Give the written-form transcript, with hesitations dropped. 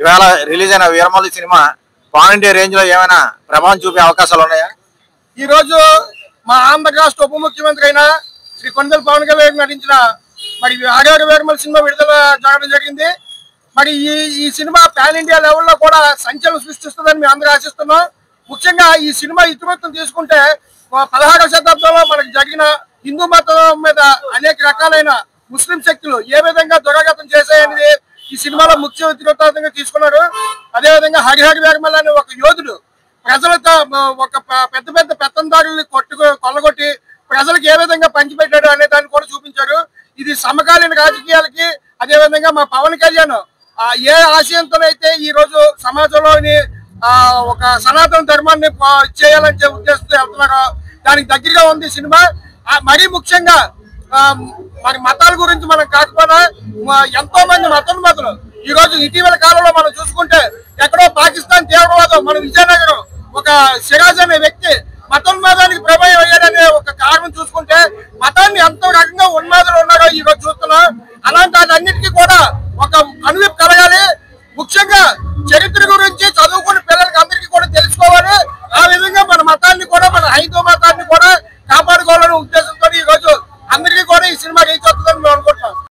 ఇవాళ రిలీజ్ అయిన Veeramalli cinema pan India range లో ఏమైనా ప్రభావం చూపే అవకాశాలు ఉన్నాయా? ఈ రోజు మా ఆంధ్ర రాష్ట్ర ఉప ముఖ్యమంత్రి అయిన శ్రీ కొండల పవన్ కళ్యాణ్ నటించిన మరి ఆగారు వీరమల్లి సినిమా విడుదల జరగడం జరిగింది. మరి ఈ సినిమా పాన్ ఇండియా లెవెల్లో కూడా సంచలనం సృష్టిస్తుందని మేము అందరూ ఆశిస్తున్నాం. ముఖ్యంగా ఈ సినిమా ఇతివృత్తం తీసుకుంటే 16వ శతాబ్దంలో మనకు జరిగిన హిందూ మతం మీద అనేక రకాలైన ముస్లిం శక్తులు ఏ విధంగా దురాఘాతం చేశాయనేది ఈ సినిమాలో ముఖ్య ఇతివృత్తంగా తీసుకున్నారు. అదేవిధంగా హరిహర వీరమల్లి అనే ఒక యోధుడు ప్రజలతో ఒక పెద్ద పెద్ద పెత్తందారుల్ని కొల్లగొట్టి ప్రజలకు ఏ విధంగా పంచిపెట్టాడు అనే దాన్ని కూడా చూపించారు. ఇది సమకాలీన రాజకీయాలకి అదేవిధంగా మా పవన్ కళ్యాణ్ ఏ ఆశయంతోనైతే ఈ రోజు సమాజంలోని ఒక సనాతన ధర్మాన్ని చేయాలని ఉద్దేశంతో వెళ్తున్నారో దానికి దగ్గరగా ఉంది సినిమా. మరీ ముఖ్యంగా మరి మతాల గురించి మనం కాకపోయినా ఎంతో మంది మతోన్మాదులు ఈ రోజు ఇటీవల కాలంలో మనం చూసుకుంటే ఎక్కడో పాకిస్తాన్ తీవ్రవాదం మన విజయనగరం ఒక సిరాజ్ అనే వ్యక్తి మతోన్మాదానికి ప్రభావం అయ్యాడనే ఒక కారణం చూసుకుంటే మతాన్ని ఎంతో రకంగా ఉన్మాదులు ఉన్నారో ఈ రోజు చూస్తున్నాం. అలాంటి అన్నిటికీ కూడా ఒక కనువిప్పు కలగాలి. ముఖ్యంగా చరిత్ర గురించి చదువుకున్న పిల్లలకి అందరికీ కూడా తెలుసుకోవాలి. ఆ విధంగా మన మతాన్ని కూడా మన హైందవ